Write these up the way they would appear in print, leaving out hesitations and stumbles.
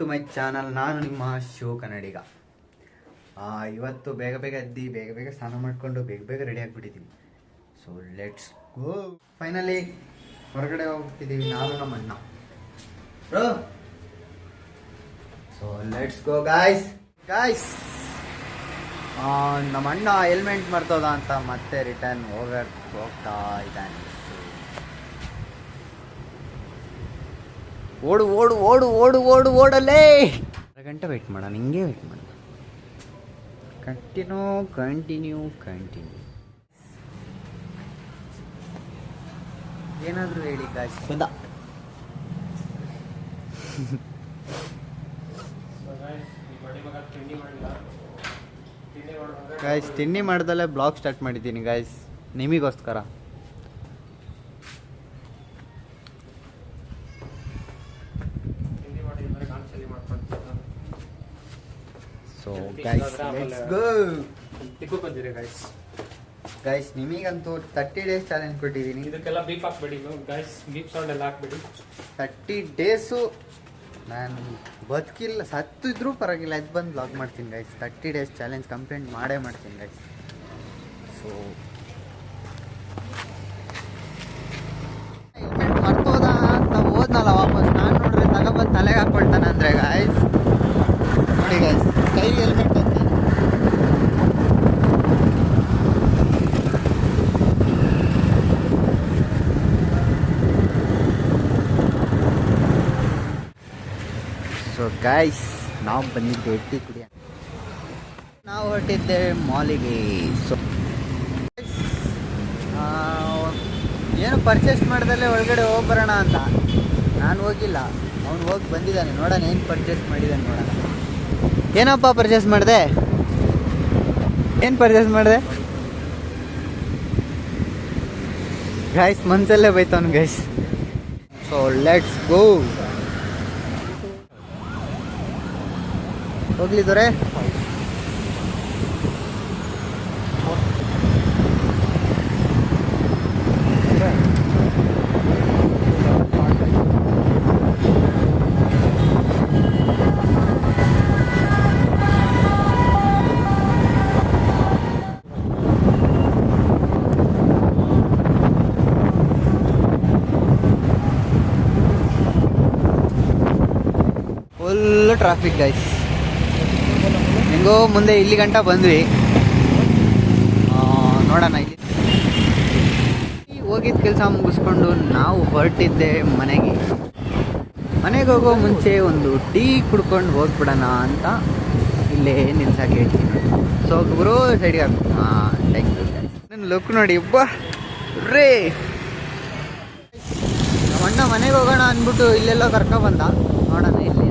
To my channel. ನಾನು ನಿಮ್ಮ ಶಿವ ಕನ್ನಡಿಗ. ಇವತ್ತು ಬೇಗ ಬೇಗ ಎದ್ದು ಬೇಗ ಬೇಗ ಸ್ನಾನ ಮಾಡಿಕೊಂಡು ಬೇಗ ಬೇಗ ರೆಡಿ ಆಗಿಬಿಟ್ಟಿದ್ದೀವಿ. So let's go. ಫೈನಲಿ ಹೊರಗಡೆ ಹೋಗ್ತಿದ್ದೀವಿ ನಾನು ನಮ್ಮ ಅಣ್ಣ bro. So let's go guys. ನಮ್ಮ ಅಣ್ಣ ಹೆಲ್ಮೆಟ್ ಮರ್ತೋದ ಅಂತ ಮತ್ತೆ ರಿಟರ್ನ್ ಹೋಗ್ತಾ ಇದ್ದಾನೆ. ಓಡು ಓಡು ಓಡು ಓಡು ಓಡು ಓಡಲೇ. ಅರ್ಧ ಗಂಟೆ ವೆಯ್ಟ್ ಮಾಡೋಣ, ಹಿಂಗೆ ವೆಯ್ಟ್ ಮಾಡೋಣ. ಕಂಟಿನ್ಯೂ ಏನಾದರೂ ಹೇಳಿ ಗಾಯ್ಸ್. ಗಾಯ್ಸ್ ತಿಂಡಿ ಮಾಡ್ದಲ್ಲೇ ಬ್ಲಾಗ್ ಸ್ಟಾರ್ಟ್ ಮಾಡಿದ್ದೀನಿ ಗಾಯ್ಸ್, ನಿಮಗೋಸ್ಕರ. So guys let's go. Guys ನಿಮಗಂತೂ 30 ಡೇಸ್ ಚಾಲೆಂಜ್ ಕೊಟ್ಟಿದ್ದೀನಿ. ಇದಕ್ಕೆಲ್ಲ ಬೀಪ್ ಹಾಕ್ಬೇಡಿ ಗೈಸ್, ಬೀಪ್ ಸೌಂಡ್ ಎಲ್ಲ ಹಾಕ್ಬೇಡಿ. 30 ಡೇಸು ನಾನು ಬದುಕಿಲ್ಲ, ಸತ್ತಿದ್ರೂ ಪರವಾಗಿಲ್ಲ, ಅದು ಬಂದು ಬ್ಲಾಗ್ ಮಾಡ್ತೀನಿ ಗೈಸ್. 30 ಡೇಸ್ ಚಾಲೆಂಜ್ ಕಂಪ್ಲೀಟ್ ಮಾಡೇ ಮಾಡ್ತೀನಿ ಗೈಸ್. ಸೊ ಹೆಲ್ಮೆಟ್ ಮರ್ತೋದ ಅಂತ ಹೋದ್ನಲ್ಲ ವಾಪಸ್, ನಾನು ನೋಡ್ರಿ ತಗೊಬಂದು ತಲೆಗೆ ಹಾಕ್ಕೊಳ್ತಾನೆ ಅಂದರೆ ಗಾಯ್ಸ್. ನೋಡಿ ಗಾಯ್ಸ್, ಕೈ ಹೆಲ್ಮೆಟ್ ಅಂತ. ಸೊ ಗಾಯ್ಸ್ ನಾವು ಬಂದಿದ್ದೆ ಟೀ ಕುಡಿಯ, ನಾವು ಹೊರಟಿದ್ದೆ ಮಾಲಿಗೆ. ಸೊ ಏನು ಪರ್ಚೇಸ್ ಮಾಡ್ದಲ್ಲೇ ಒಳಗಡೆ ಹೋಗ್ಬರೋಣ ಅಂತ ನಾನು ಹೋಗಿಲ್ಲ, ಅವ್ನು ಹೋಗಿ ಬಂದಿದ್ದಾನೆ. ನೋಡೋಣ ಏನು ಪರ್ಚೇಸ್ ಮಾಡಿದ್ದಾನೆ ನೋಡೋಣ. ಏನಪ್ಪ ಪರ್ಚೇಸ್ ಮಾಡಿದೆ? ಏನು ಪರ್ಚೇಸ್ ಮಾಡಿದೆ ಗೈಸ್? ಮನ್ಸಲ್ಲೇ ಬೈತವನು ಗೈಸ್. So let's go. ಹೋಗ್ಲಿ ದೊರೆ. Full traffic guys. ಹೆಂಗೋ ಮುಂದೆ ಇಲ್ಲಿ ಗಂಟ ಬಂದ್ವಿ. ನೋಡೋಣ, ಇಲ್ಲಿ ಹೋಗಿದ್ದ ಕೆಲಸ ಮುಗಿಸ್ಕೊಂಡು ನಾವು ಹೊರಟಿದ್ದೆ ಮನೆಗೆ ಹೋಗೋ ಮುಂಚೆ ಒಂದು ಟೀ ಕುಡ್ಕೊಂಡು ಹೋಗ್ಬಿಡೋಣ ಅಂತ ಇಲ್ಲೇ ನಿಲ್ಸಕ್ಕೆ ಹೇಳ್ತೀನಿ. ಸೊ ಗುರು ಸೈಡ್ಗೆ ಹಾಕು. Thank you. ನನ್ನ ಲುಕ್ ನೋಡಿ ಒಬ್ಬ ರೇ. ನಮ್ಮ ಅಣ್ಣ ಮನೆಗೆ ಹೋಗೋಣ ಅಂದ್ಬಿಟ್ಟು ಇಲ್ಲೆಲ್ಲೋ ಕರ್ಕೊಬಂದ. ನೋಡೋಣ ಇಲ್ಲಿ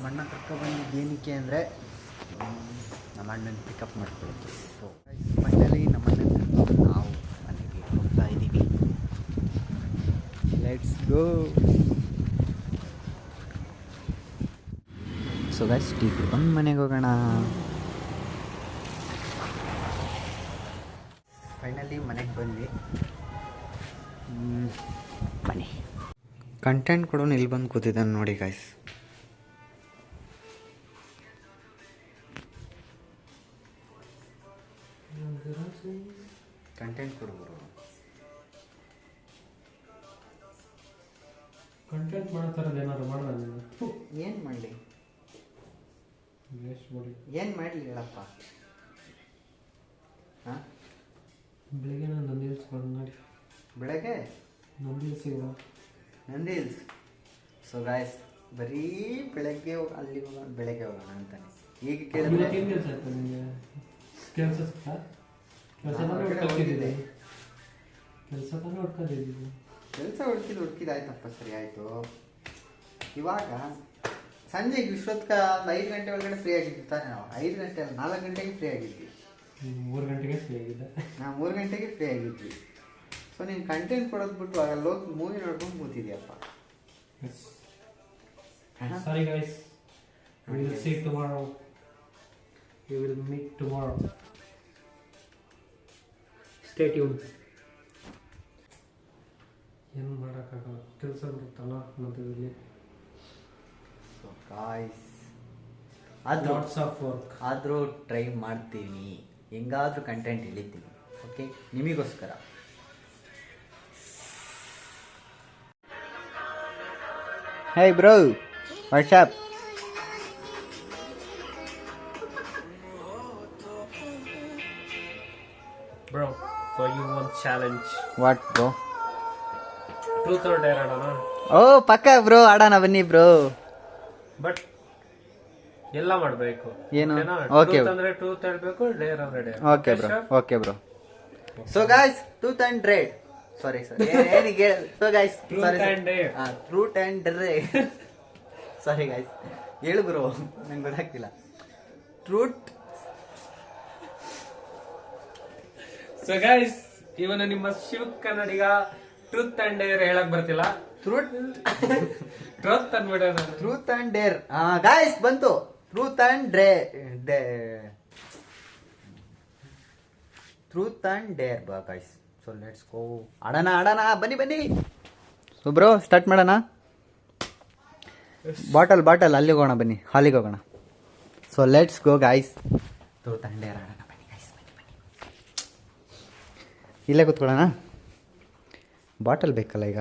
ಅಣ್ಣ ಕರ್ಕೊಬಂದಿದ್ದು ಏನಕ್ಕೆ ಅಂದರೆ ನಮ್ಮ ಅಣ್ಣನ ಪಿಕಪ್ ಮಾಡ್ಕೊಳ್ಳೋಕ್ಕೆ. ಸೊ ಫೈನಲಿ ನಮ್ಮ ಅಣ್ಣನ ಕರ್ಕೊಂಡು ನಾವು ಮನೆಗೆ ಹೋಗ್ತಾ ಇದ್ದೀವಿ. Let's go. So guys tea ಕುಡ್ಕೊಂಡು ಮನೆಗೆ ಹೋಗೋಣ. ಫೈನಲಿ ಮನೆಗೆ ಬಂದ್ವಿ. ಬನ್ನಿ. ಕಂಟೆಂಟ್ ಕೊಡೋನು ಇಲ್ಲಿ ಬಂದು ಕೂತಿದ್ದಾನೆ ನೋಡಿ ಗೈಸ್. ಕಂಟೆಂಟ್ ಕೊಡ್ಬೋದು. ಕಂಟೆಂಟ್ ಮಾಡೋ ಥರದ್ದು ಏನಾದ್ರು ಮಾಡೋಣ. ಏನು ಮಾಡಲಿ, ಏನು ಮಾಡಲಿ ಹೇಳಪ್ಪ. ಹಾಂ ಬೆಳಿಗ್ಗೆ ನಾನು ನಂದಿ ಹಿಲ್ಸ್ ಬಂದು ನೋಡಿ. ಬೆಳಗ್ಗೆ ನಂದಿ ಹಿಲ್ಸಿಗೆ ನಂದಿ ಹಿಲ್ಸ್. ಸೊ ಗಾಯ್ಸ್ ಬರೀ ಬೆಳಗ್ಗೆ ಅಲ್ಲಿಗೆ ಹೋಗೋಣ, ಬೆಳಗ್ಗೆ ಹೋಗೋಣ ಅಂತಾನೆ. ಈಗ ಕೇಳಿದ್ರೆ ಏನು ಕೆಲಸ ಆಯ್ತು ನಿಮಗೆ? ಕೆಲಸ ಕೆಲಸ ಹುಡ್ಕೊಂಡಿದ್ದೆ. ಕೆಲಸ ತಾನೇ ಹುಡ್ಕೊಂಡಿದ್ದೀವಿ. ಕೆಲಸ ಹುಡುಕಿದಾಯ್ತಪ್ಪ, ಸರಿ ಆಯಿತು. ಇವಾಗ ಸಂಜೆಗೆ ಇಷ್ಟೊತ್ತಿಗೆ ಒಂದು 5 ಗಂಟೆ ಒಳಗಡೆ ಫ್ರೀ ಆಗಿದ್ವಿ ತಾನೆ ನಾವು. 5 ಗಂಟೆ ಅಲ್ಲ, 4 ಗಂಟೆಗೆ ಫ್ರೀ ಆಗಿದ್ವಿ. 3 ಗಂಟೆಗೆ ಫ್ರೀ ಆಗಿದ್ದೆ. ನಾವು 3 ಗಂಟೆಗೆ ಫ್ರೀ ಆಗಿದ್ವಿ. ಸೊ ನೀನು ಕಂಟೆಂಟ್ ಕೊಡೋದು ಬಿಟ್ಟು ಅಲ್ಲಿ ಹೋಗಿ ಮೂವಿ ನೋಡ್ಕೊಂಡು ಕೂತಿದ್ಯಪ್ಪ. Sorry guys, we will see tomorrow. We will meet tomorrow. Stay tuned. ಏನು ಮಾಡೋಕ್ಕಾಗಲ್ಲ. ಕೆಲಸ ಬರುತ್ತಲ್ಲ ಮಧ್ಯದಲ್ಲಿ. ಸೊ ಗಾಯ್ಸ್ ಆದರೂ ಲಾಟ್ಸ್ ಆಫ್ ವರ್ಕ್. ಆದರೂ ಟ್ರೈ ಮಾಡ್ತೀವಿ, ಹೆಂಗಾದರೂ ಕಂಟೆಂಟ್ ಇಳಿತೀವಿ. ಓಕೆ, ನಿಮಗೋಸ್ಕರ. Hey bro, what's up? Bro, for you one challenge. What bro? Truth or dare ಆಡೋಣ. ಓ ಪಕ್ಕ ಬ್ರೋ, ಆಡೋಣ ಬನ್ನಿ ಬ್ರೋ. ಬಟ್ ಎಲ್ಲ ಮಾಡಬೇಕು. ಏನು? Okay Okay. ಅಂದ್ರೆ ಟ್ರೂತ್ ಹೇಳ್ಬೇಕು, ಡೇರ್ ಅಂದ್ರೆ dare. Okay bro, okay bro. So guys, truth and raid, sorry ಏನಿಗೆ. So guys, Truth and dare. Truth and raid, sorry guys, ಹೇಳು ಬ್ರೋ, ನಂಗೆ ಗೊತ್ತಾಗ್ತಿಲ್ಲ. ಟ್ರೂತ್. ಸೊ ಗೈಸ್, ಇವನು ನಿಮ್ಮ Shiva Kannadiga truth and dare ಹೇಳಕ್ ಬರ್ತಿಲ್ಲ. ಟ್ರೂತ್ ಟ್ರೂತ್ ಅಂದ್ಬಿಡೋಣ. Truth and dare. ಗಾಯ್ಸ್ ಬಂತು, truth and truth and dare ಬಾ ಗಾಯ್ಸ್. ಸೊ ಲೆಟ್ಸ್ ಗೋ, ಆಡೋಣ, ಬನ್ನಿ. ಸೊ ಬ್ರೋ, ಸ್ಟಾರ್ಟ್ ಮಾಡೋಣ. ಬಾಟಲ್ ಅಲ್ಲಿಗೆ ಹೋಗೋಣ, ಬನ್ನಿ ಹಾಲಿಗೆ ಹೋಗೋಣ. So let's go guys, truth and dare ಆಡೋಣ, ಬನ್ನಿ ಗಾಯ್ಸ್, ಬನ್ನಿ. ಇಲ್ಲೇ ಕೂತ್ಕೊಳ್ಳೋಣ, ಬಾಟಲ್ ಬೇಕಲ್ಲ ಈಗ.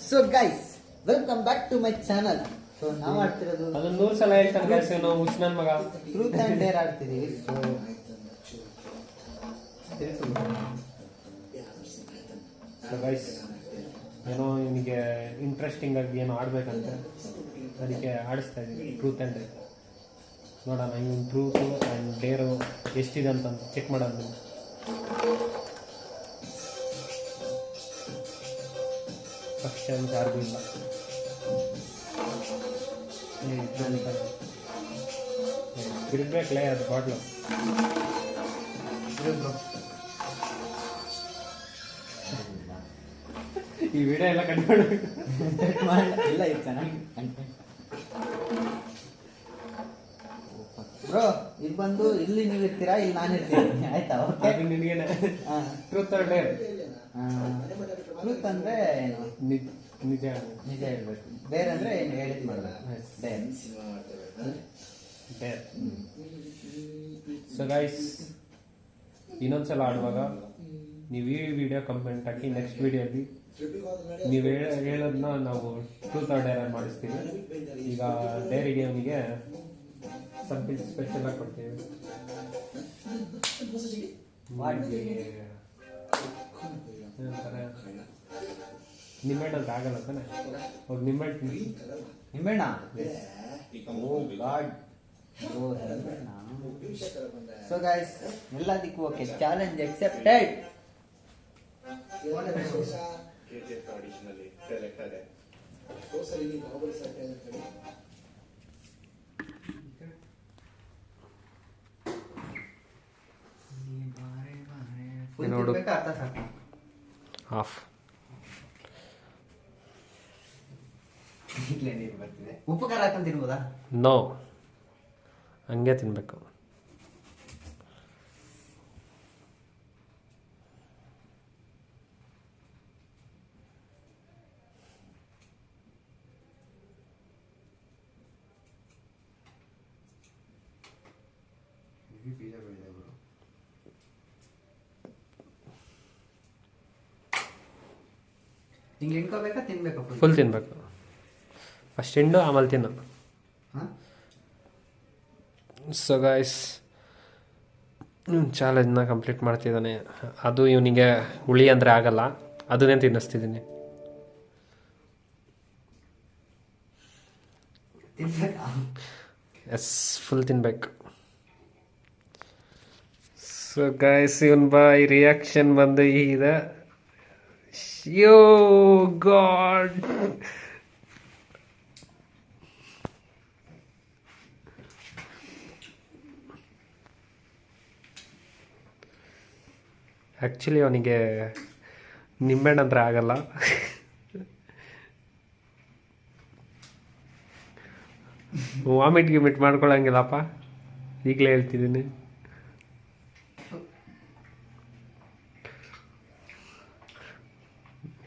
So guys, welcome back to my channel. So ನಾವು ಆಡ್ತಿರೋದು ಅದನ್ನ 100 ಸಲ ಹೇಳ್ತಾನೆ ಗೈಸ್, ನಾವು ಹುಚ್ಚನನ್ ಮಗ. ಟ್ರೂತ್ ಅಂಡ್ ಡೇರ್ ಆಡ್ತಿದೀವಿ. ಸೊ ಗೈಸ್, ಏನೋ ಇವನಿಗೆ ಇಂಟ್ರೆಸ್ಟಿಂಗ್ ಆಗಿ ಏನೋ ಆಡ್ಬೇಕಂತೆ, ಅದಕ್ಕೆ ಆಡಿಸ್ತಾ ಇದ್ದೀವಿ ಟ್ರೂತ್ ಅಂಡ್ ಡೇರ್. ನೋಡೋಣ ಇವನು ಟ್ರೂತ್ ಅಂಡ್ ಡೇರು ಎಷ್ಟಿದೆ ಅಂತ ಚೆಕ್ ಮಾಡೋಣ. ಫಸ್ಟ್ ಚಾನ್ಸ್ ಯಾರಿಗೂ ಇಲ್ಲ. ಬಿಡ್ಬೇಕಲೇ ಅದು ಬಾಟ್ಲು. ಈ ವಿಡಿಯೋ ಎಲ್ಲ ಕಂಡುಬಿಡ್ಬೇಕು. ಇಲ್ಲ, ಇದು ಚೆನ್ನಾಗಿ ಬ್ರೋ. ಇದು ಬಂದು ಇಲ್ಲಿ ನೀವು ಇರ್ತೀರಾ, ಇಲ್ಲಿ ನಾನು ಇರ್ತೀನಿ, ಆಯ್ತಾ? ಓಕೆ, ಅದು ನಿನಗೇನೆ. Truth or dare. ಟ್ರೂತ್ ಅಂದ್ರೆ ಏನು? ನಿಜ ನಿಜ ಹೇಳ್ಬೇಕು. ಡೇರ್ ಅಂದ್ರೆ ಏನು ಹೇಳಿದ್ ಮಾಡ್ಬೇಕು. ಡೇರ್. ಡೇರ್. ಸೊ ಗೈಸ್, ಇನ್ನೊಂದ್ಸಲ ಆಡುವಾಗ ನೀವು ಈ ವಿಡಿಯೋ ಕಮೆಂಟ್ ಹಾಕಿ, ನೆಕ್ಸ್ಟ್ ವಿಡಿಯೋಲಿ ನೀವು ಹೇಳೋದನ್ನ ನಾವು ಟ್ರೂತ್ ಆರ್ ಡೇರ್ ಮಾಡಿಸ್ತೀವಿ. ಈಗ ಡೇರಿಗೆ ಅವನಿಗೆ ಸಮಥಿಂಗ್ ಸ್ಪೆಷಲ್ ಆಗಿ ಕೊಡ್ತೀವಿ. ನಿಮ್ಮೆಣ್ಣು ಅಂತ ಆಗಲ್ಲ ತಾನೆ? ಅವ್ರು ನಿಮ್ಮೆಣ್ಣು ನಿಂಬೆಣ್ಣ. ಓ ಗಾಡ್. ಸೊ ಗೈಸ್, ಎಲ್ಲದಕ್ಕೂ ಓಕೆ, ಚಾಲೆಂಜ್ ಎಕ್ಸೆಪ್ಟೆಡ್. ನೋಡು. ಅರ್ಥ ಸಾಕು. ಆಫ್. ಈಗಲೇ ನೀರು ಬರ್ತಿದೆ. ಉಪ್ಪು ಖಾರ ಹಾಕೊಂಡು ತಿನ್ಬೋದಾ? ನೋ, ಹಂಗೆ ತಿನ್ಬೇಕು. ಹಿಂಗೆ ಎಣ್ಕೋಬೇಕಾ ತಿನ್ಬೇಕಾ? ಫುಲ್ ತಿನ್ಬೇಕು. ಫಸ್ಟ್ ಹಿಂಡು, ಆಮೇಲೆ ತಿನ್ನು. ಹಾಂ. ಸೊ ಗೈಸ್, ಚಾಲೆಂಜ್ನ ಕಂಪ್ಲೀಟ್ ಮಾಡ್ತಿದ್ದಾನೆ. ಅದು ಇವನಿಗೆ ಹುಳಿ ಅಂದರೆ ಆಗಲ್ಲ, ಅದನ್ನೇ ತಿನ್ನಿಸ್ತಿದ್ದೀನಿ. ತಿನ್ಬೇಕಾ? ಎಸ್, ಫುಲ್ ತಿನ್ಬೇಕು. ಸೊ ಗೈಸ್, ಇವನ್ ಬಾಯ್ ರಿಯಾಕ್ಷನ್ ಬಂದು ಇದೆ. ಯೋ ಗಾಡ್. ಆ್ಯಕ್ಚುಲಿ ಅವನಿಗೆ ನಿಂಬೆಹಣ್ಣು ಅಂದರೆ ಆಗಲ್ಲ. ವಾಮಿಟ್ ಗಿಮಿಟ್ ಮಾಡ್ಕೊಳಂಗಿಲ್ಲಪ್ಪ, ಈಗಲೇ ಹೇಳ್ತಿದ್ದೀನಿ.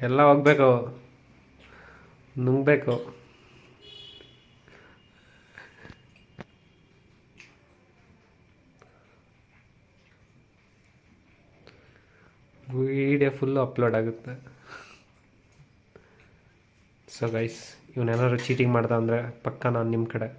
ಎಲ್ಲ ಹೋಗ್ಬೇಕು. ನುಂಗ್ಬೇಕು. ವಿಡಿಯೋ ಫುಲ್ಲು ಅಪ್ಲೋಡ್ ಆಗುತ್ತೆ. ಸೊ ಗೈಸ್, ಇವನೇನಾದ್ರು ಚೀಟಿಂಗ್ ಮಾಡ್ದ ಅಂದರೆ ಪಕ್ಕ ನಾನು ನಿಮ್ಮ ಕಡೆ.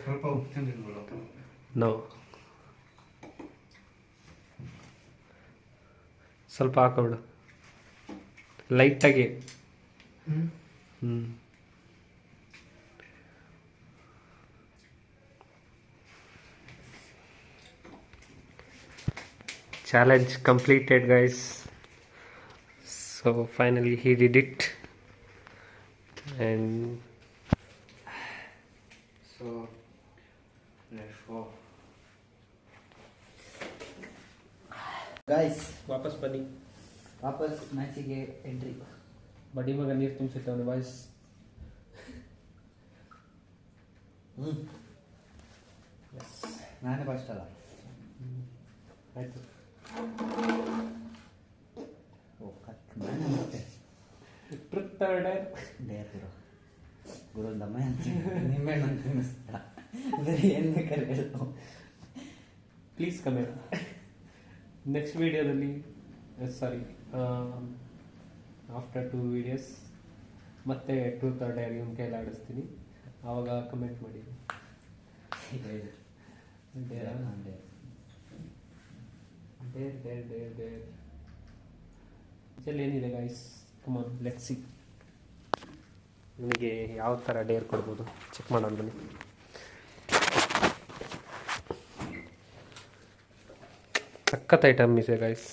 ಸ್ವಲ್ಪ ಉಪ್ಪು ತಿಂದಿರ್ಬೋದು. ನೋ, ಸ್ವಲ್ಪ ಹಾಕೋಬಿಡು ಲೈಟಾಗಿ. Challenge completed, guys. So finally he did it. And so let's go. Guys, ವಾಪಸ್ ಬನ್ನಿ. ವಾಪಸ್ ಮ್ಯಾಚಿಗೆ ಎಂಟ್ರಿ. ಬಡ್ಡಿ ಮಗ ನೀರು ತುಂಬಿಸಿರ್ತಾನೆ ವಾಯ್ಸ್. ನಾನೇ ಫಸ್ಟ್ ಅಲ್ಲ. ಆಯಿತು. ನಾನೇ ಮತ್ತೆ ದೇವ್ರು ಗುರು ದಮ್ಮ ನಿಮ್ಮೆಣ್ಣು ಅಂತ ಅನ್ನಿಸ್ತಾ ಬರೀ ಏನು ಬೇಕಾದ್ರೆ ಹೇಳ್ತು. Please comment. ನೆಕ್ಸ್ಟ್ ವಿಡಿಯೋದಲ್ಲಿ ಸಾರಿ ಆಫ್ಟರ್ 2 ವೀಡಿಯೋಸ್ ಮತ್ತೆ ಟ್ರೂತ್ ಆರ್ ಡೇರ್ ನಿಮ್ಮ ಕೈಲಿ ಆಡಿಸ್ತೀನಿ. ಆವಾಗ ಕಮೆಂಟ್ ಮಾಡಿ. ಡೇರ್ ಏನಿದೆ guys, come on let's see. ನಿಮಗೆ ಯಾವ ಥರ ಡೇರ್ ಕೊಡ್ಬೋದು ಚೆಕ್ ಮಾಡೋಣ ಬನ್ನಿ. ಸಖತ್ ಐಟಮ್ ಇದೆ ಗೈಸ್.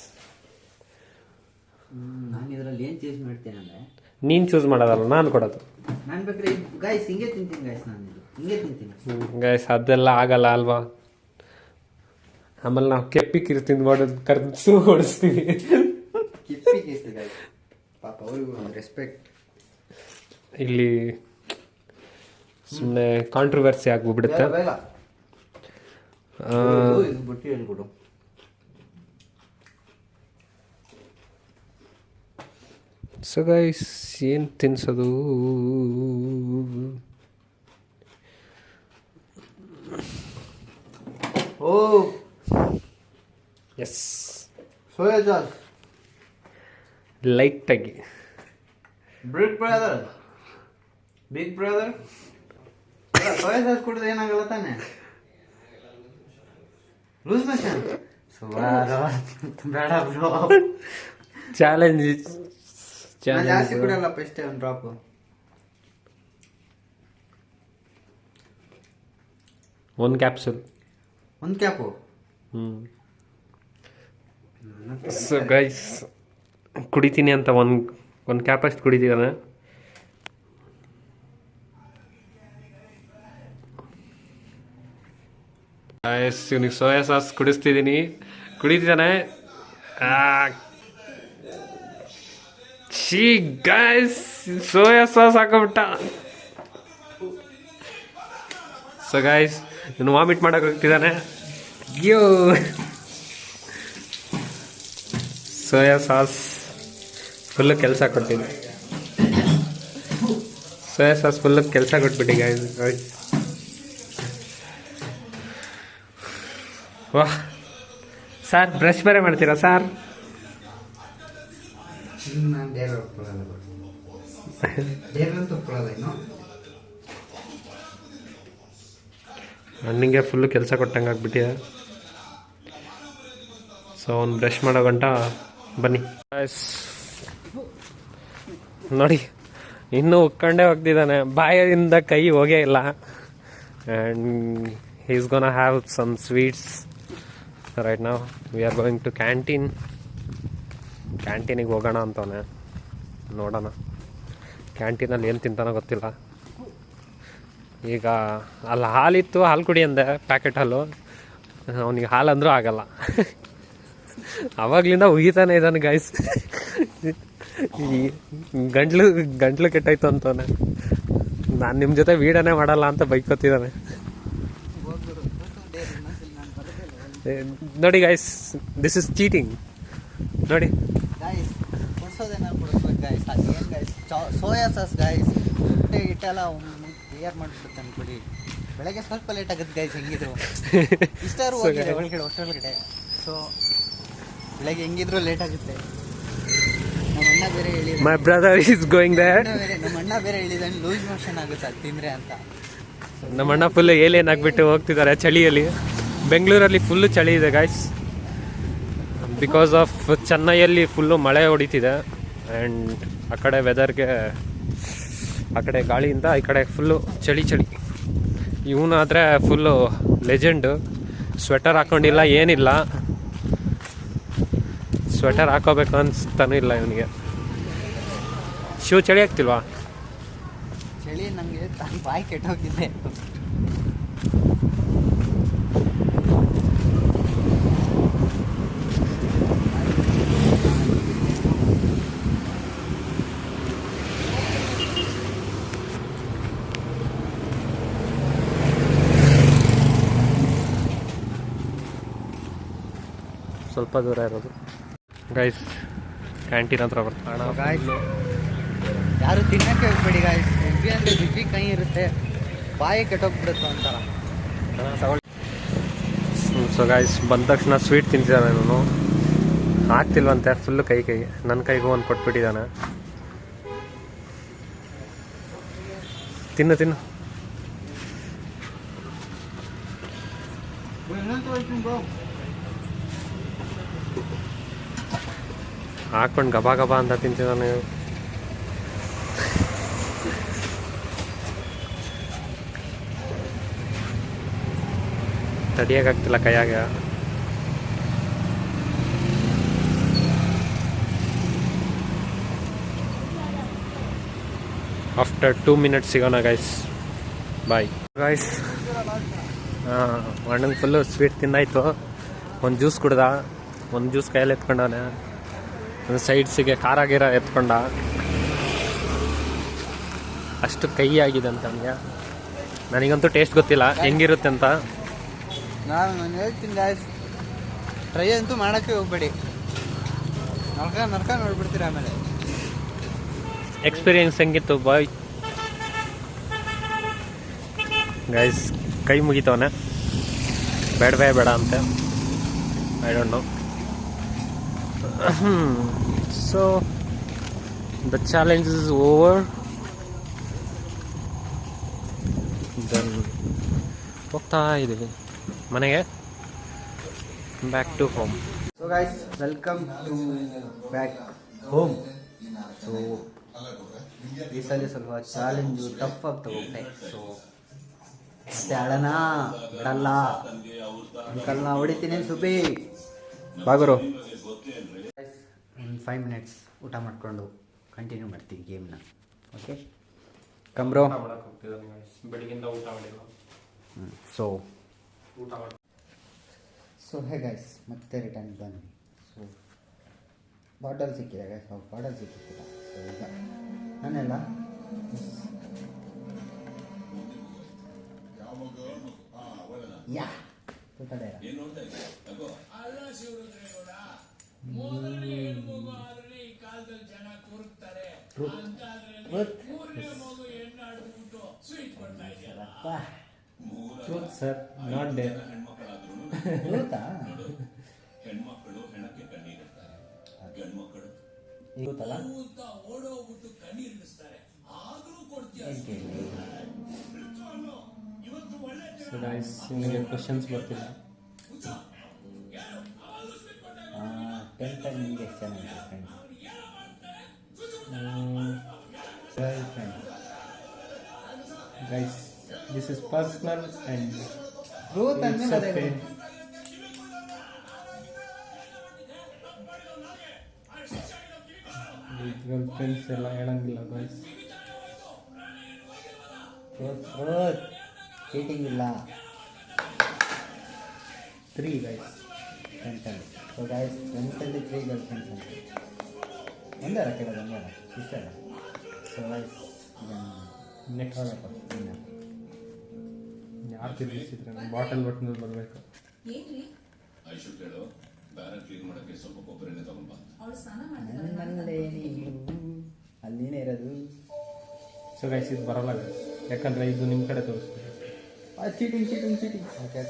ನಾನು ಇದರಲ್ಲಿ ಏನು ಚೂಸ್ ಮಾಡ್ತೇನೆ ಅಂದರೆ, ನೀನು ಚೂಸ್ ಮಾಡೋದಲ್ಲ, ನಾನು ಕೊಡೋದು. ನಾನು ಬೇಕಾದ್ರೆ ಗೈಸ್ ಹಿಂಗೆ ತಿಂತೀನಿ ಗೈಸ್, ನಾನು ಹಿಂಗೆ ತಿಂತೀನಿ ಗೈಸ್. ಅದೆಲ್ಲ ಆಗಲ್ಲ ಅಲ್ವಾ? ಆಮೇಲೆ ನಾವು ಕೆಪ್ಪಿ ತಿಂದು ಮಾಡೋದು ಕರ್ದು ಹೊಡಿಸ್ತೀವಿ. ಕಿಪ್ಪಿ ಕೇಸ್ತಿ ಗೈಸ್, ಪಾಪ ಅವ್ರಿಗೂ ಒಂದು ರೆಸ್ಪೆಕ್ಟ್. ಇಲ್ಲಿ ಸುಮ್ಮನೆ ಕಾಂಟ್ರವರ್ಸಿ ಆಗ್ಬಿಡುತ್ತೆ. ಬುಟ್ಟಿ ಹೇಳ್ಕೊಡು. ಸೊ ಗೈಸ್, ಏನು ತಿನ್ಸೋದು? ಓ ಎಸ್, ಸೋಯಾ ಸಾಸ್ ಲೈಟಾಗಿ. ಬಿಗ್ ಬ್ರದರ್ ಸೋಯಾ ಸಾಸ್ ಕುಡಿದ್ರೆ ಏನಾಗಲ್ಲ ತಾನೆ? ಲೂಸ್ ಮೋಷನ್ ಬೇಡ ಬ್ರೋ. ಚಾಲೆಂಜ್ ಜಾಸ್ತಿ ಕುಡಿಯಲ್ಲಪ್ಪ, ಇಷ್ಟೇ ಒಂದು ಡ್ರಾಪ್. ಒಂದು ಕ್ಯಾಪ್ಸೂಲ್, ಒಂದು ಕ್ಯಾಪು. ಸೊ ಗೈಸ್, ಕುಡಿತೀನಿ ಅಂತ ಒಂದು ಕ್ಯಾಪ್ ಅಷ್ಟು ಕುಡಿತಿದ್ದಾನೆ. ಗೈಸ್, ಇವನಿಗೆ ಸೋಯಾ ಸಾಸ್ ಕುಡಿತಿದ್ದಾನೆ. ಛೀ ಗೈಸ್, ಸೋಯಾ ಸಾಸ್ ಹಾಕೋಬಿಟ್ಟ. ಸೊ ಗೈಸ್, ಇವನು ವಾಮಿಟ್ ಮಾಡೋಕೆ ಹೋಗ್ತಿದ್ದಾನೆ. ಅಯ್ಯೋ, ಸೋಯಾ ಸಾಸ್ ಫುಲ್ಲು ಕೆಲಸ ಕೊಟ್ಟಿದೆ. ಸೋಯಾ ಸಾಸ್ ಫುಲ್ಲು ಕೆಲಸ ಕೊಟ್ಬಿಟ್ಟು ಗೈಸ್. ವಾಹ್ ಸರ್, ಬ್ರಷ್ ಬೇರೆ ಮಾಡ್ತೀರಾ ಸರ್? ನಾನು ಬೇರೆ ಒಪ್ಕೊಳ್ಳಲ್ಲ, ಬೇರೆಂತೂ ಒಪ್ಕೊಳ್ಳಲ್ಲ ಇನ್ನು. ಹಣ್ಣಿಗೆ ಫುಲ್ಲು ಕೆಲಸ ಕೊಟ್ಟಂಗೆ ಆಗ್ಬಿಟ್ಟಿದೆ. ಸೊ ಅವ್ನು ಬ್ರಷ್ ಮಾಡೋ ಗಂಟ ಬನ್ನಿ. ನೋಡಿ, ಇನ್ನೂ ಉಕ್ಕೊಂಡೇ ಹೋಗ್ತಿದ್ದಾನೆ, ಬಾಯಿಂದ ಕೈ ಹೋಗೇ ಇಲ್ಲ. And he is gonna have some sweets right now. We are going to ಕ್ಯಾಂಟೀನಿಗೆ ಹೋಗೋಣ ಅಂತವನೆ. ನೋಡೋಣ ಕ್ಯಾಂಟೀನಲ್ಲಿ ಏನು ತಿಂತಾನೋ ಗೊತ್ತಿಲ್ಲ. ಈಗ ಅಲ್ಲಿ ಹಾಲಿತ್ತು, ಹಾಲು ಕುಡಿ ಅಂದೆ, ಪ್ಯಾಕೆಟ್ ಹಾಲು. ಅವನಿಗೆ ಹಾಲು ಅಂದರೂ ಆಗಲ್ಲ. ಅವಾಗ್ಲಿಂದ ಉಗಿತಾನೆ ಇದ್ದಾನೆ ಗೈಸ್. ಈ ಗಂಟ್ಲು ಕೆಟ್ಟಾಯ್ತು ಅಂತವನೆ. ನಾನು ನಿಮ್ಮ ಜೊತೆ ವೀಡಿಯೋನೇ ಮಾಡಲ್ಲ ಅಂತ ಬೈಕೋತಿದ್ದಾನೆ. ನೋಡಿ ಗೈಸ್, ದಿಸ್ ಇಸ್ ಚೀಟಿಂಗ್. ನೋಡಿ ಗಾಯ್ಸ್, ಕೊಡ್ಸೋದೇನ ಕೊಡಿಸ್ಬೇಕು ಗಾಯ್ಸ್. ಅದೇನು ಗಾಯ್ಸ್, ಸೋಯಾ ಸಾಸ್ ಗಾಯ್ಸ್. ಹಿಟ್ಟೆಲ್ಲ ಕ್ಲಿಯರ್ ಮಾಡಿಬಿಡುತ್ತೆ ಅನ್ಕೊಡಿ. ಬೆಳಗ್ಗೆ ಸ್ವಲ್ಪ ಲೇಟ್ ಆಗುತ್ತೆ ಗಾಯ್ಸ್, ಹೆಂಗಿದ್ರು ಇಷ್ಟಾರು ಹೋಗಿದೆ ಒಳಗಡೆ. ಸೊ ಬೆಳಗ್ಗೆ ಹೆಂಗಿದ್ರು ಲೇಟ್ ಆಗುತ್ತೆ. ನಮ್ಮ ಅಣ್ಣ ಬೇರೆ ಹೇಳಿದ, my brother is going there. ನಮ್ಮ ಅಣ್ಣ ಬೇರೆ ಹೇಳಿದಾನೆ ಲೂಸ್ ಮೋಷನ್ ಆಗುತ್ತೆ ಅದು ತಿಂದರೆ ಅಂತ. ನಮ್ಮ ಅಣ್ಣ ಫುಲ್ ಏಲೇನ್ ಆಗಿಬಿಟ್ಟು ಹೋಗ್ತಿದ್ದಾರೆ ಚಳಿಯಲ್ಲಿ. ಬೆಂಗಳೂರಲ್ಲಿ ಫುಲ್ಲು ಚಳಿ ಇದೆ ಗಾಯ್ಸ್, ಬಿಕಾಸ್ ಆಫ್ ಚೆನ್ನೈಯಲ್ಲಿ ಫುಲ್ಲು ಮಳೆ ಹೊಡಿತಿದೆ. ಆ್ಯಂಡ್ ಆ ಕಡೆ ವೆದರ್ಗೆ, ಆ ಕಡೆ ಗಾಳಿಯಿಂದ ಈ ಕಡೆ ಫುಲ್ಲು ಚಳಿ. ಇವನಾದರೆ ಫುಲ್ಲು ಲೆಜೆಂಡು. ಸ್ವೆಟರ್ ಹಾಕ್ಕೊಂಡಿಲ್ಲ, ಏನಿಲ್ಲ. ಸ್ವೆಟರ್ ಹಾಕೋಬೇಕು ಅನಿಸ್ತಾನೂ ಇಲ್ಲ ಇವನಿಗೆ. ಶಿವ, ಚಳಿ ಆಗ್ತಿಲ್ವಾ? ಚಳಿ ನನಗೆ ಬಾಯಿ ಕೆಟ್ಟೋಗಿದೆ. ಸ್ವಲ್ಪ ದೂರ ಇರೋದು ಗೈಸ್. ಕ್ಯಾಂಟೀನ್ ಹತ್ರ ಬರ್ತಾಣ ಗಾಯ್ಸ್, ಯಾರು ತಿನ್ನಕ್ಕೆ ಹೋಗ್ಬೇಡಿ ಗಾಯ್ಸ್. ಬಿಬ್ಬಿ ಅಂದರೆ ಬಿಬ್ಬಿ ಕೈ ಇರುತ್ತೆ, ಬಾಯಿ ಕೆಟ್ಟೋಗ್ಬಿಡುತ್ತೆ ಅಂತಾರ. ಸೊ ಗಾಯ್ಸ್, ಬಂದ ತಕ್ಷಣ ಸ್ವೀಟ್ ತಿಂತಿದ್ದಾನೆ. ನಾನು ಆಗ್ತಿಲ್ವಂತೆ ಫುಲ್ಲು ಕೈ. ನನ್ನ ಕೈಗೂ ಒಂದು ಕೊಟ್ಬಿಟ್ಟಿದ್ದಾನೆ. ತಿನ್ನು. ಹಾಕೊಂಡು ಗಬಾ ಅಂತ ತಿಂತಿದ್ದಾನೆ. ತಡಿಯೋಕ್ಕಾಗ್ತಿಲ್ಲ ಕೈಯಾಗ. ಆಫ್ಟರ್ 2 minutes ಸಿಗೋಣ ಗೈಸ್. Bye guys. ಅಣ್ಣಂಗೆ ಫುಲ್ಲು ಸ್ವೀಟ್ ತಿಂದಾಯ್ತು. ಒಂದು ಜ್ಯೂಸ್ ಕುಡ್ದ, ಒಂದು ಜ್ಯೂಸ್ ಕೈಯಲ್ಲಿ ಎತ್ಕೊಂಡವನೆ. ಒಂದು ಸೈಡ್ಸಿಗೆ ಖಾರ ಗೀರ ಎತ್ಕೊಂಡ. ಅಷ್ಟು ಕೈ ಆಗಿದೆ ಅಂತ ನನಗೆ. ನನಗಂತೂ ಟೇಸ್ಟ್ ಗೊತ್ತಿಲ್ಲ ಹೆಂಗಿರುತ್ತೆ ಅಂತ. ನಾನು ಹೇಳ್ತೀನಿ ಗಾಯ್ಸ್, ಟ್ರೈ ಅಂತೂ ಮಾಡೋಕ್ಕೆ ಹೋಗ್ಬೇಡಿ. ನರ್ಕ ನೋಡ್ಬಿಡ್ತೀರ ಆಮೇಲೆ. ಎಕ್ಸ್ಪೀರಿಯನ್ಸ್ ಹೆಂಗಿತ್ತು ಬಾಯ್? ಗೈಸ್, ಕೈ ಮುಗಿತವನೆ, ಬೇಡ ಅಂತೆ. I don't know. So the challenge is over. Then ಹೋಗ್ತಾ ಇದ್ದೀವಿ ಮನೆಗೆ. Back to home. So guys, welcome to back home. So ಈ ಸಲ ಸ್ವಲ್ಪ ಚಾಲೆಂಜು ಟಫ್ ಆಗಿ ತಗೋತೆ. ಸೊ ಮತ್ತೆ ಅಳನ ಬಿಡಲ್ಲ, ಅಂಕಲ್ನ ಹೊಡಿತೀನಿ ಸುಬಿ ಬಾಗುರು. ಒಂದು 5 minutes ಊಟ ಮಾಡಿಕೊಂಡು ಕಂಟಿನ್ಯೂ ಮಾಡ್ತೀವಿ ಗೇಮ್ನ. ಓಕೆ ಕಂಬ್ರೋ? ಬೆಳಗಿಂದ ಊಟ ಮಾಡಿಲ್ಲ. ಸೊ ಹೇ ಗೈಸ್, ಮತ್ತೆ ರಿಟರ್ನ್ ಬಂದ್ವಿ. ಸೊ ಬಾಟಲ್ ಸಿಕ್ಕಿದೆ ಗೈಸ್, ಬಾಟಲ್ ಸಿಕ್ಕಿಲ್ಲ. ಸೊ ಈಗ ನಾನೆಲ್ಲ yeah truth sir, not dare. ಗೊತ್ತಲ್ಲ ಸೊ ಗೈಸ್, ನಿಮಗೆ ಕ್ವಶನ್ಸ್ ಬರ್ತಿಲ್ಲ. 10 time ನಿಮಗೆ ಎಷ್ಟು ಜನ ಇದ್ದಾರೆ friends? Guys, this is personal and truth ಅಂದ್ರೆ ಗರ್ಲ್ ಫ್ರೆಂಡ್ಸ್ ಎಲ್ಲ ಹೇಳಂಗಿಲ್ಲ ಗೈಸ್. ಚೀಟಿಂಗ್ ಇಲ್ಲ. 3 ಗೈಸ್. ಫ್ರೆಂಡ್ಸಲ್ಲಿ. ಸೊ ಗಾಯ್ಸ್, ಫ್ರೆಂಡ್ಸಲ್ಲಿ 3 ಗರ್ಲ್ ಫ್ರೆಂಡ್ಸ್ ಅಂತ ಒಂದೇ ಅಲ್ಲ ಕೇಳೋದು, ಒಂದೇ ಅಲ್ಲ ಇಷ್ಟ ಅಲ್ಲ. ಸೊ ಗಾಯ್ಸ್, ನೆಕ್ಸ್ಟ್ ಹೋಗಪ್ಪ ಇನ್ನು ಯಾರು ತಿರುಗಿಸಿದ್ರೆ ಬಾಟಲ್ ಬಟ್ನಲ್ಲಿ ಬರಬೇಕು. ನನ್ನಲ್ಲೇ ನೀನು, ಅಲ್ಲಿನೇ ಇರೋದು. ಸೊ ಗೈಸ್, ಇದು ಬರಲ್ಲ guys. ಯಾಕಂದರೆ ಇದು ನಿಮ್ಮ ಕಡೆ ತೋರಿಸ್ತೀವಿ. Cheating okay.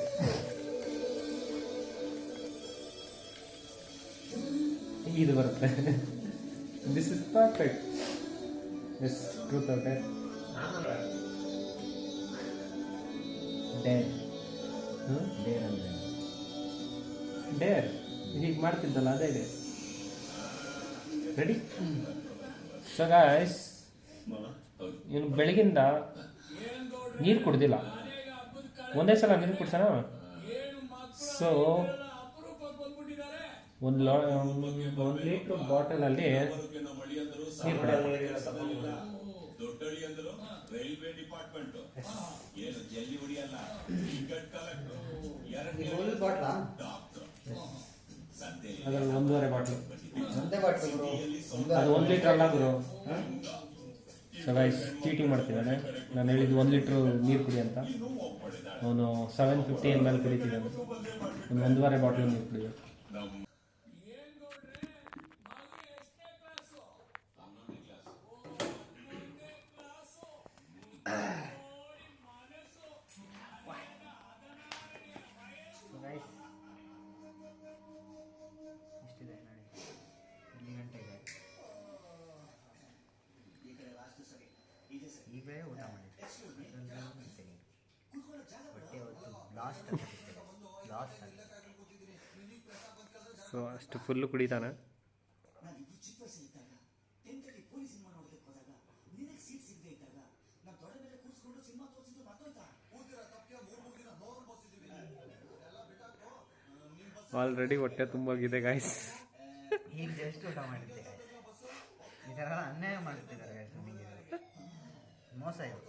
ಇದು ಬರುತ್ತೆ. This is perfect. Yes, truth or dare. Dare ಹ್ಞೂ, ಡೇರ್ ಅಂದರೆ ಡೇರ್ ಹೀಗೆ ಮಾಡ್ತಿದ್ದಲ್ಲ ಅದೇ ಇದೆ. ರೆಡಿ? ಸೊ ಗಾಯ್ಸ್, ಇವನು ಬೆಳಗಿಂದ ನೀರು ಕುಡ್ದಿಲ್ಲ. ಒಂದೇ ಸಲ ನೀರು ಕುಡ್ಸೋಣ. ಸೊ ಒಂದು ಲೀಟ್ರ್ ಬಾಟಲಲ್ಲಿ ನೀರು ಕುಡಿಯೋದು. ಅದ್ರಲ್ಲಿ 1.5 ಬಾಟ್ಲು. ಒಂದೇ ಬಾಟ್ಲು ಬ್ರೋ, ಅದು 1 ಲೀಟ್ರ್ ಅಲ್ಲ ಗುರು. ಸೊ ಗೈಸ್, ಚೀಟಿಂಗ್ ಮಾಡ್ತಿದ್ದಾನೆ. ನಾನು ಹೇಳಿದ್ದು 1 ಲೀಟ್ರ್ ನೀರು ಕುಡಿ ಅಂತ. ಅವನು 750 ml ಕುಡಿತಿದ್ದಾನೆ. ಒಂದು 1.5 ಬಾಟ್ಲು ನೀರು ಕುಡಿಯೋದು. ಎಷ್ಟಿದೆ ನೋಡಿ, 2 ಗಂಟೆ ಇದೆ. ಈಗಲೇ ಊಟ ಮಾಡಿದ್ದೆ, ಹೊಟ್ಟೆ ಹೊತ್ತು ಲಾಸ್ಟ್ ಆಗಿ. ಸೊ ಅಷ್ಟು ಫುಲ್ಲು ಕುಡಿತಾನೆ. ಆಲ್ರೆಡಿ ಹೊಟ್ಟೆ ತುಂಬೋಗಿದೆ ಗಾಯ್ಸ್. ಈಗ ಜಸ್ಟ್ ಊಟ ಮಾಡಿದ್ದೆ. ಈ ಥರ ಅನ್ಯಾಯ ಮಾಡ್ತಿದ್ದಾರೆ guys ನಮಗೆ, ಮೋಸ ಇದು.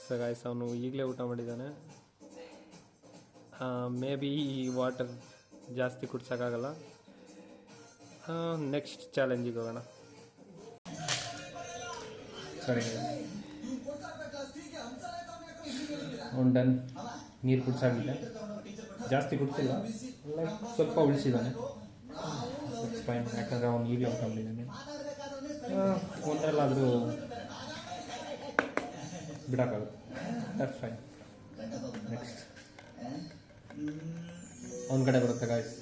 ಸೊ ಗಾಯ್ಸ್, ಅವನು ಈಗಲೇ ಊಟ ಮಾಡಿದ್ದಾನೆ. ಮೇ ಬಿ ಈ ವಾಟರ್ ಜಾಸ್ತಿ ಕುಡ್ಸೋಕ್ಕಾಗಲ್ಲ. ನೆಕ್ಸ್ಟ್ ಚಾಲೆಂಜಿಗೆ ಹೋಗೋಣ. ಸರಿ, ಅವ್ನು ಡನ್. ನೀರು ಕುಡ್ಸಾಗಿದೆ, ಜಾಸ್ತಿ ಕುಡ್ಸಿಲ್ಲ, ಲೈಕ್ ಸ್ವಲ್ಪ ಉಳಿಸಿದ್ದಾನೆ. ಇಟ್ಸ್ ಫೈನ್, ಯಾಕಂದರೆ ಅವ್ನು ಈಗಲೇ ಊಟ ಮಾಡಿದ್ದಾನೆ. ಒಂದರಲ್ಲಾದರೂ ಬಿಡೋಕ್ಕಾಗುತ್ತೆ. That's fine. ನೆಕ್ಸ್ಟ್ ಅವನ ಕಡೆ ಬರುತ್ತೆ ಗಾಯ್ಸ್.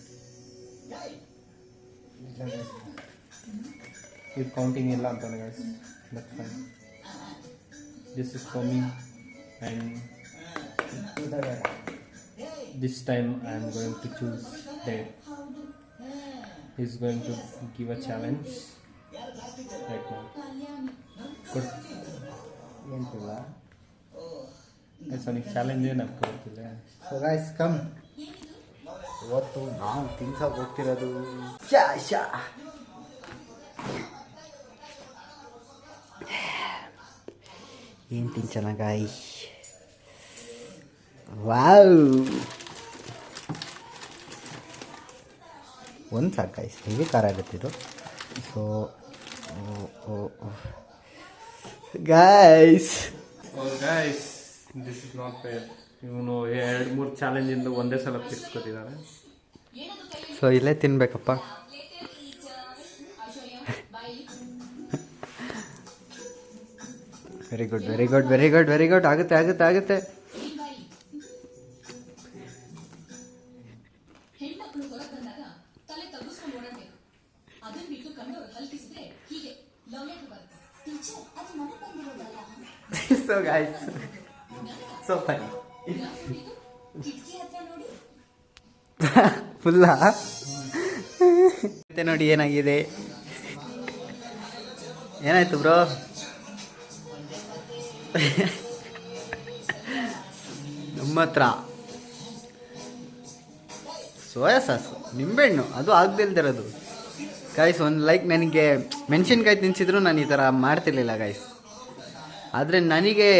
ಇದು ಕೌಂಟಿಂಗ್ ಇಲ್ಲ ಅಂತಾನೆ guys. That's fine. This is for me and this time I am going to choose dare. he is going to give a challenge right now. Good. ಏನಿಲ್ಲ. So ನೀವು challenge ಏನು ಹಾಕ್ಕೊಳ್ತಿಲ್ಲ. So guys, come. ಇವತ್ತು ನಾವು ತಿನ್ಸೋಕೆ ಹೋಗ್ತಿರೋದು ಶಾ. ಏನು ತಿನ್ಸೋಣ guys? Wow, ಒಂದು ಸಾಕು guys, heavy ಖಾರ ಆಗುತ್ತಿದ್ದು. So guys, this is not fair. ಇವನು 2-3 ಚಾಲೆಂಜಿಂದ ಒಂದೇ ಸಲ ತಿರ್ಸ್ಕೊತಿದ್ದಾನೆ. ಸೊ ಇಲ್ಲೇ ತಿನ್ಬೇಕಪ್ಪ. Very good very good very good very good. ಆಗುತ್ತೆ ಆಗುತ್ತೆ ಆಗುತ್ತೆ. So guys, so funny. ಫುಲ್ಲ ಮತ್ತೆ ನೋಡಿ ಏನಾಗಿದೆ. ಏನಾಯ್ತು ಬ್ರೋ? ನಮ್ಮ ಹತ್ರ ಸೋಯಾ ಸಾಸ್, ನಿಂಬೆಹಣ್ಣು, ಅದು ಆಗದಿಲ್ದಿರೋದು ಗಾಯ್ಸ್. ಒಂದು ಲೈಕ್ ನನಗೆ ಮೆಣಸಿನ್ಕಾಯಿ ತಿನ್ಸಿದ್ರು ನಾನು ಈ ಥರ ಮಾಡ್ತಿರ್ಲಿಲ್ಲ ಗಾಯ್ಸ್. ಆದರೆ ನನಗೆ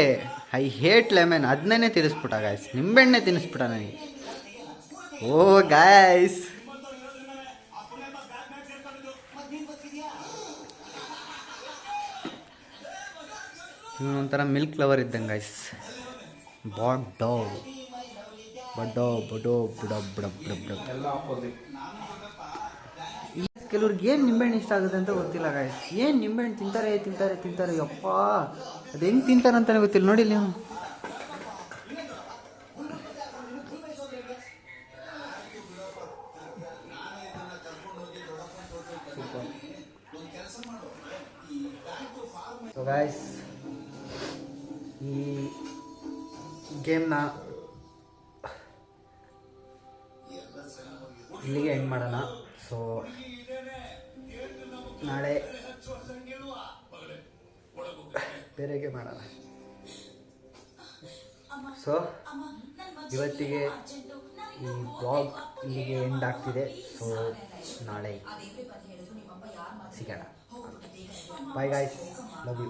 ಐ ಹೇಟ್ ಲೆಮನ್, ಅದನ್ನೇ ತಿನ್ನಿಸ್ಬಿಟ್ಟ ಗಾಯ್ಸ್, ನಿಂಬೆಣ್ಣೆ ತಿನ್ನಿಸ್ಬಿಟ್ಟ ನನಗೆ. ಓ ಗಾಯ್ಸ್, ಇವನು ಒಂಥರ ಮಿಲ್ಕ್ ಲವರ್ ಇದ್ದಂಗೆ ಗಾಯ್ಸ್. ಬಡೋ ಬಡೋ ಬಡೋ ಬುಡ ಬುಡ ಬುಡ ಬುಡ. ಎಲ್ಲ ಆಪೋಸಿಟ್. ಕೆಲವ್ರಿಗೆ ಏನು ನಿಂಬೆಹಣ್ಣು ಇಷ್ಟ ಆಗುತ್ತೆ ಅಂತ ಗೊತ್ತಿಲ್ಲ ಗಾಯ್ಸ್. ಏನು ನಿಂಬೆಹಣ್ಣು ತಿಂತಾರೆ ತಿಂತಾರೆ ತಿಂತಾರೆ, ಯಪ್ಪ ಅದು ಹೆಂಗೆ ತಿಂತಾರೆ ಅಂತಲೇ ಗೊತ್ತಿಲ್ಲ. ನೋಡಿ ನೀವು ಸೊ ಗಾಯ್ಸ್, ಈ ಗೇಮ್ನ ಇಲ್ಲಿಗೆ ಎಂಡ್ ಮಾಡೋಣ. ಸೊ ನಾಳೆ ಬೇರೆ ಗೇಮ್ ಮಾಡೋಣ. ಸೊ ಇವತ್ತಿಗೆ ಈ ಬ್ಲಾಗ್ ಇಲ್ಲಿಗೆ ಎಂಡ್ ಆಗ್ತಿದೆ. ಸೊ ನಾಳೆ ಸಿಗೋಣ. Bye guys, love you.